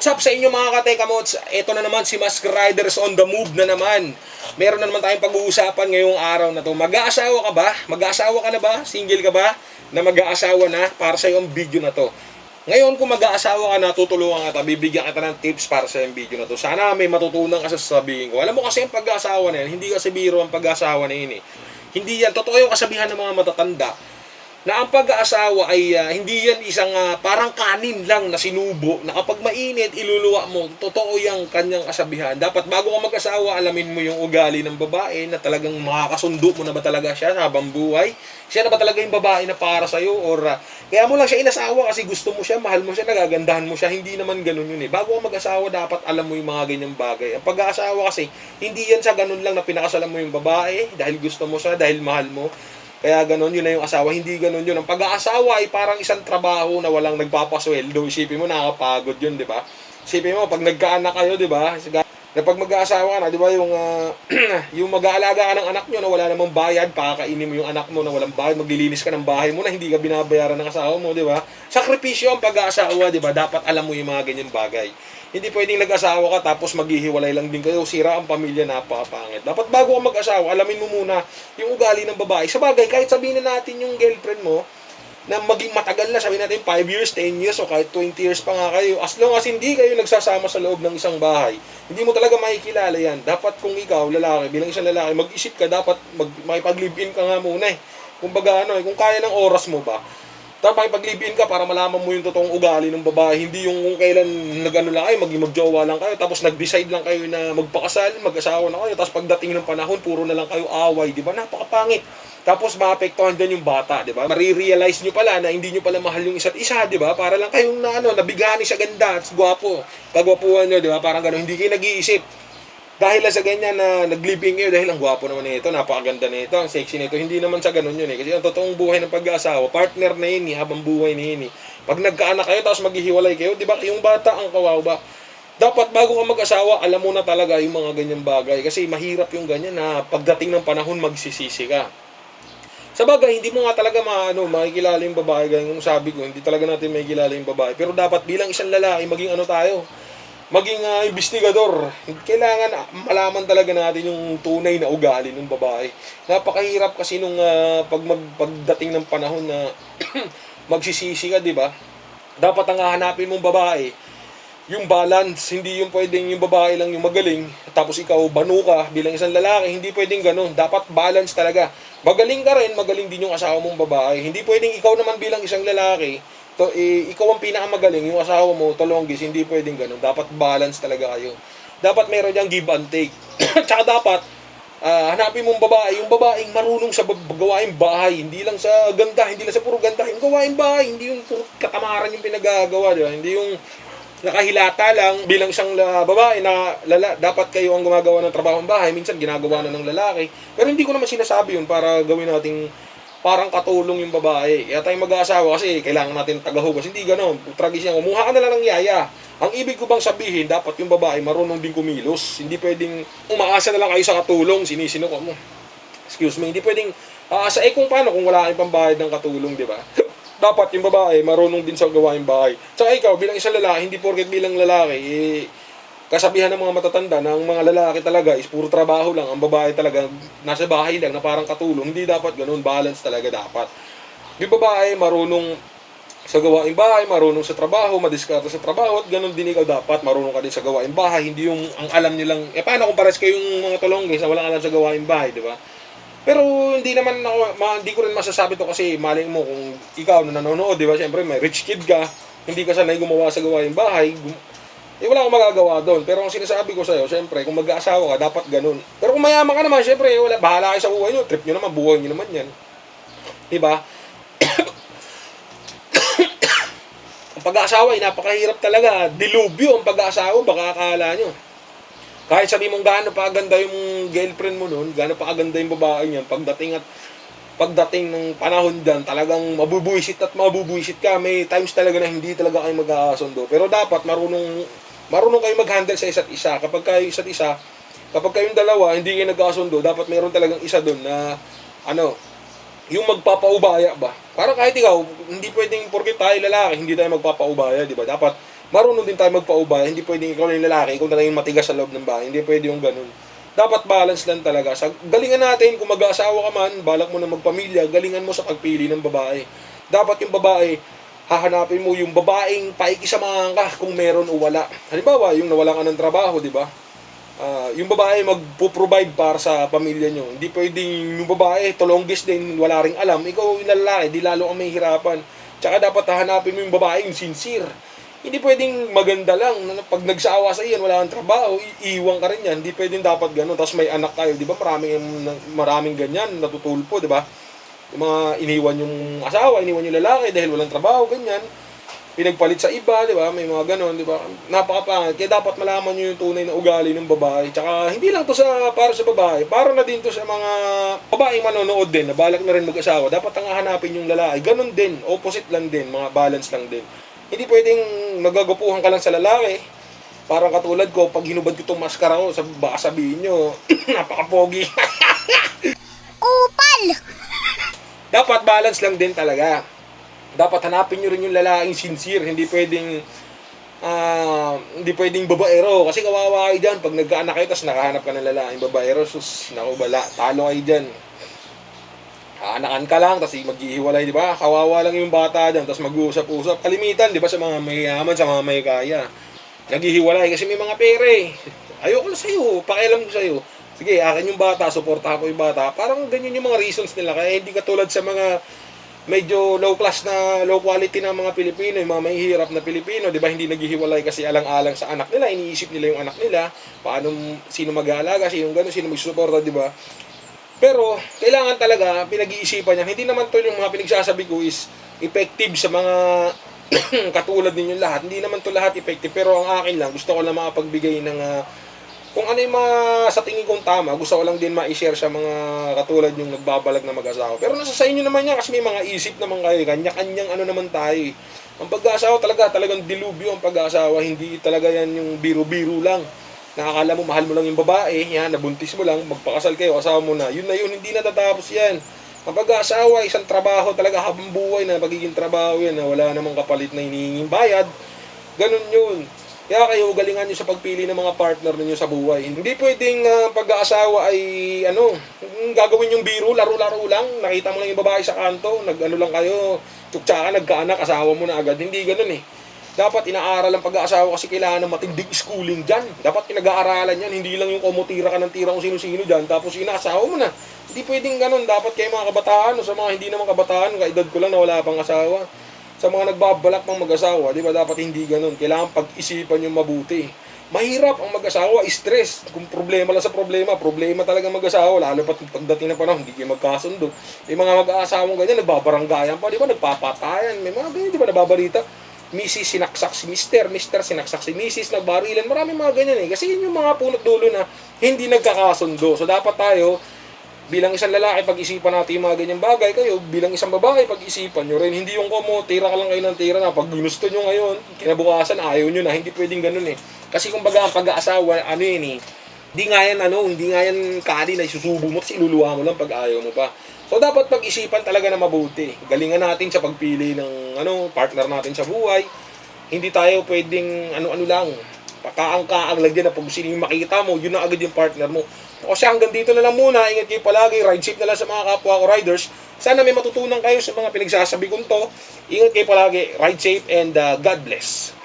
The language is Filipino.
What's up sa inyo mga katekamots? Ito na naman si Mask Riders on the move na naman. Meron na naman tayong pag-uusapan ngayong araw na to. Mag-aasawa ka ba? Mag-aasawa ka na ba? Single ka ba? Na mag-aasawa na? Para sa yung video na to. Ngayon kung mag-aasawa ka na, tutulungan kita, bibigyan kita ng tips para sa yung video na to. Sana may matutunan ka sa sasabihin ko. Alam mo kasi yung pag-aasawa na yan, hindi kasi biro ang pag-aasawa na yun eh. Hindi yan, totoo yung kasabihan ng mga matatanda na ang pag-aasawa ay hindi yan isang parang kanin lang na sinubo na kapag mainit, iluluwa mo. Totoo yung kanyang kasabihan. Dapat bago ka mag-asawa, alamin mo yung ugali ng babae na talagang makakasundo mo na ba talaga siya habang buhay. Siya na ba talaga yung babae na para sa'yo? Or kaya mo lang siya inasawa kasi gusto mo siya, mahal mo siya, nagagandahan mo siya. Hindi naman ganun yun eh. Bago ka mag-asawa, dapat alam mo yung mga ganyang bagay. Ang pag-aasawa kasi, hindi yan sa ganun lang na pinakasalan mo yung babae dahil gusto mo siya, dahil mahal mo. Kaya ganun, yun na yung asawa. Hindi ganun yun. Ang pag-aasawa ay parang isang trabaho na walang nagpapasweldo. Isipin mo, nakakapagod yun, di ba? Isipin mo, pag nagkaanak kayo, di ba? Na pag mag-aasawa ka na, di ba, yung, yung mag-aalaga ka ng anak nyo na wala namang bayad, pakakainin mo yung anak mo na walang bayad, maglilinis ka ng bahay mo na hindi ka binabayaran ng asawa mo, di ba? Sakripisyo ang pag-aasawa, di ba? Dapat alam mo yung mga ganyan bagay. Hindi pwedeng nag-asawa ka tapos maghihiwalay lang din kayo, sira ang pamilya, napakapangit. Dapat bago ka mag-asawa, alamin mo muna yung ugali ng babae. Sa bagay, kahit sabihin na natin yung girlfriend mo, na maging matagal na, sabihin natin 5 years, 10 years, o kahit 20 years pa nga kayo, as long as hindi kayo nagsasama sa loob ng isang bahay, hindi mo talaga makikilala yan. Dapat kung ikaw, lalaki, bilang isang lalaki, mag-isip ka, dapat makipag-live-in ka nga muna eh. Kumbaga kung kaya ng oras mo ba, dapat makipag-live-in ka para malaman mo yung totoong ugali ng babae. Hindi yung kung kailan nag-ano lang kayo, mag-jowa lang kayo, tapos nag-decide lang kayo na magpakasal, mag-asawa na kayo, tapos pagdating ng panahon, puro na lang kayo away, di ba? Napakapangit. Tapos maapektuhan din yung bata, di ba? Marirealize nyo pala na hindi nyo pala mahal yung isa't isa, di ba? Para lang kayong nabigani sa ganda at gwapo. Kagwapuhan nyo, di ba? Parang gano'n, hindi kayo nag-iisip. Dahil sa ganyan na nag-living kayo, dahil ang gwapo naman nito, napakaganda nito, ang sexy nito, hindi naman sa ganun yun eh. Kasi ang totoong buhay ng pag-aasawa, partner na yun eh, habang buhay na yun eh. Pag nagkaanak kayo, tapos maghihiwalay kayo, di ba? Yung bata ang kawawa. Dapat bago ka mag-asawa, alam mo na talaga yung mga ganyang bagay. Kasi mahirap yung ganyan na pagdating ng panahon, magsisisi ka. Sa bagay, hindi mo nga talaga makikilala yung babae. Gaya yung sabi ko, hindi talaga natin makikilala yung babae. Pero dapat bilang isang lalaki, maging tayo, maging investigador. Kailangan malaman talaga natin yung tunay na ugali ng babae. Napakahirap kasi nung pagdating ng panahon na magsisisi ka, di ba? Dapat ang hahanapin mong babae, yung balance. Hindi yung pwedeng yung babae lang yung magaling, tapos ikaw banu ka bilang isang lalaki. Hindi pwedeng ganun. Dapat balance talaga. Magaling ka rin, magaling din yung asawa mong babae. Hindi pwedeng ikaw naman bilang isang lalaki, ikaw ang pinakamagaling, yung asawa mo, talonggis, hindi pwedeng ganun. Dapat balance talaga kayo. Dapat meron diyang give and take. Tsaka dapat, hanapin mong babae, yung babaeng marunong sa gawaing bahay, hindi lang sa ganda, hindi lang sa puro ganda, yung gawaing bahay, hindi yung puro katamaran yung pinagagawa, di ba? Hindi yung nakahilata lang bilang isang babae na dapat kayo ang gumagawa ng trabaho ng bahay, minsan ginagawa na ng lalaki. Pero hindi ko naman sinasabi yun para gawin nating parang katulong yung babae. Kaya tayo mag-aasawa kasi kailangan natin tagahugas. Hindi gano'n. Tragis yan. Umuha ka na lang ng yaya. Ang ibig ko bang sabihin, dapat yung babae marunong din kumilos. Hindi pwedeng umaasa na lang kayo sa katulong. Sinisino ko mo. Excuse me. Hindi pwedeng aasa kung paano kung wala kayong pambayad ng katulong, di ba? Dapat yung babae marunong din sa gawaing bahay. Tsaka ikaw, bilang isang lalaki, hindi porket bilang lalaki, kasabihan ng mga matatanda na ang mga lalaki talaga is puro trabaho lang. Ang babae talaga nasa bahay lang na parang katulong. Hindi dapat ganun. Balance talaga dapat. Yung babae marunong sa gawaing bahay, marunong sa trabaho, madiskarte sa trabaho, at ganun din ikaw dapat. Marunong ka din sa gawaing bahay. Hindi yung ang alam nyo lang, paano kung pares kayong mga talonggis na walang alam sa gawaing bahay, di ba? Pero hindi naman hindi ko rin masasabi to kasi maling mo kung ikaw na nanonood, di ba? Siyempre may rich kid ka, hindi ka sanay gumawa sa gawaing bahay, wala akong magagawa doon. Pero ang sinasabi ko sa'yo, siyempre, kung mag-aasawa ka, dapat ganun. Pero kung mayaman ka naman, siyempre, bahala kayo sa buhay nyo. Trip nyo naman, buhay nyo naman yan. Diba? Ang pag-aasawa ay napakahirap talaga. Dilubyo ang pag-aasawa, baka akala nyo. Kahit sabi mong gaano pa aganda yung girlfriend mo noon, gaano pa aganda yung babae niyan, pagdating ng panahon dyan, talagang mabubuisit ka. May times talaga na hindi talaga kayo mag-aasundo. Pero dapat marunong kayo mag-handle sa isa't isa. Kapag kayong dalawa, hindi kayo nag-aasundo, dapat meron talagang isa doon na, yung magpapaubaya ba? Parang kahit ikaw, hindi pwedeng porket tayo lalaki, hindi tayo magpapaubaya, di ba? Dapat marunong din tayo magpaubaya. Hindi pwedeng ikaw na yung lalaki, ikaw na lang yung matigas sa loob ng bahay. Hindi pwede yung ganun. Dapat balance lang talaga. Sa galingan natin, kung mag-aasawa ka man, balak mo na magpamilya, galingan mo sa pagpili ng babae. Dapat yung babae, hahanapin mo yung babaeng paikisamahan ka kung meron o wala. Halimbawa, yung nawalan ka ng trabaho, di ba? Yung babae magpo-provide para sa pamilya nyo. Hindi pwedeng yung babae, tulonggis din, wala ring alam. Ikaw yung lalaki, di lalo kang mahihirapan. Tsaka dapat hahanapin mo yung babae yung sincere. Hindi pwedeng maganda lang. Pag nagsawa sa iyan, wala kang trabaho, iiwan ka rin yan. Hindi pwedeng dapat gano'n. Tapos may anak kayo, di ba? Maraming ganyan, natutulpo, di ba? Yung mga iniwan yung asawa, iniwan yung lalaki dahil walang trabaho, ganyan. Pinagpalit sa iba, di ba? May mga ganon, di ba? Napakapangit. Kaya dapat malaman nyo yung tunay na ugali ng babae. Tsaka hindi lang to para sa babae, para na din to sa mga babaeng manonood din, na balak na rin mag-asawa. Dapat ang hahanapin yung lalaki. Ganon din, opposite lang din, mga balance lang din. Hindi pwedeng nagagapuhan ka lang sa lalaki. Parang katulad ko, pag hinubad ko itong maskara ko, baka sabihin nyo, napaka-pogi. Kupal! Dapat balance lang din talaga. Dapat hanapin nyo rin yung lalaking sincere. Hindi pwedeng babaero. Kasi kawawa kayo dyan. Pag nagkaanak kayo, tapos nakahanap ka ng lalaking babaero, sus, naku bala, talo kayo dyan. Anakan ka lang, tapos maghihiwalay, di ba? Kawawa lang yung bata dyan, tapos mag-uusap-usap. Kalimitan, di ba, sa mga mayayaman, sa mga may kaya. Naghihiwalay kasi may mga pere. Ayoko na sa'yo, pakialam ko sa'yo. Sige, akin yung bata, suportahan ko yung bata. Parang ganyan yung mga reasons nila. Kaya hindi katulad sa mga medyo low class na low quality na mga Pilipino, yung mga mahihirap na Pilipino, di ba, hindi naghihiwalay kasi alang-alang sa anak nila, iniisip nila yung anak nila, paano, sino mag-aalaga, sino gano'n, sino magsusuporta, di ba? Pero kailangan talaga pinag-iisipan yan. Hindi naman to yung mga pinagsasabi ko is effective sa mga katulad ninyong lahat. Hindi naman to lahat effective, pero ang akin lang, gusto ko lang makapagbigay ng kung ano yung mga sa tingin kong tama, gusto ko lang din ma-share sa mga katulad yung nagbabalag na mag-asawa. Pero nasa sa inyo naman yan kasi may mga isip naman kayo, kanya-kanyang ano naman tayo. Ang pag-aasawa talagang dilubyo ang pag-aasawa, hindi talaga yan yung biro-biro lang. Nakakala mo mahal mo lang yung babae, yan, nabuntis mo lang, magpakasal kayo, asawa mo na. Yun na yun, hindi natatapos yan. Ang pag-aasawa, isang trabaho talaga habang buhay na magiging trabaho yan na wala namang kapalit na hinihinging bayad. Ganun yun. Kaya kayo, galingan nyo sa pagpili ng mga partner ninyo sa buhay. Hindi pwedeng pag-aasawa ay, gagawin yung biro, laro-laro lang. Nakita mo lang yung babae sa kanto, nag-ano lang kayo, tsuktsakan, nagkaanak, asawa mo na agad. Hindi ganun eh. Dapat inaaral ang pag-aasawa kasi kailangan ng matinding schooling dyan. Dapat pinag-aaralan yan, hindi lang yung kumutira ka ng tira kung sino-sino dyan, tapos inaasawa mo na. Hindi pwedeng ganun. Dapat kayo mga kabataan, o sa mga hindi naman kabataan, kaedad ko lang na wala pang asawa. Sa mga nagbabalak pang mag-asawa, di ba dapat hindi ganun. Kailangan pag-isipan yung mabuti. Mahirap ang mag-asawa, stress. Kung problema lang sa problema talaga mag-asawa. Lalo pa pagdating ng panahon, hindi kayo magkasundo. May mga mag-aasawang ganyan, nagbabaranggayan pa, di ba, nagpapatayan. May mga ganyan, di ba, nababalita. Mrs. sinaksak si Mr. Sinaksak si Mrs. Nagbarilan. Maraming mga ganyan eh. Kasi yun yung mga punot dulo na hindi nagkakasundo. So dapat tayo, bilang isang lalaki, pag-isipan natin yung mga ganyang bagay. Kayo, bilang isang babae, pag-isipan nyo rin. Hindi yung tira ka lang kayo ng tira na pag ginusto nyo ngayon, kinabukasan, ayaw nyo na. Hindi pwedeng ganun eh. Kasi kumbaga, ang pag-aasawa, hindi nga yan kali na isusubo mo, kasi iluluwa mo lang pag ayaw mo pa. So, dapat pag-isipan talaga na mabuti. Galingan natin sa pagpili ng partner natin sa buhay. Hindi tayo pwedeng ano-ano lang, pakaang-kaang lang dyan na pag sino yung makita mo, yun na agad yung partner mo. Kasi hanggang dito na lang muna, ingat kayo palagi, ride safe na lang sa mga kapwa ko riders. Sana may matutunan kayo sa mga pinagsasabi ko to. Ingat kayo palagi, ride safe, and God bless.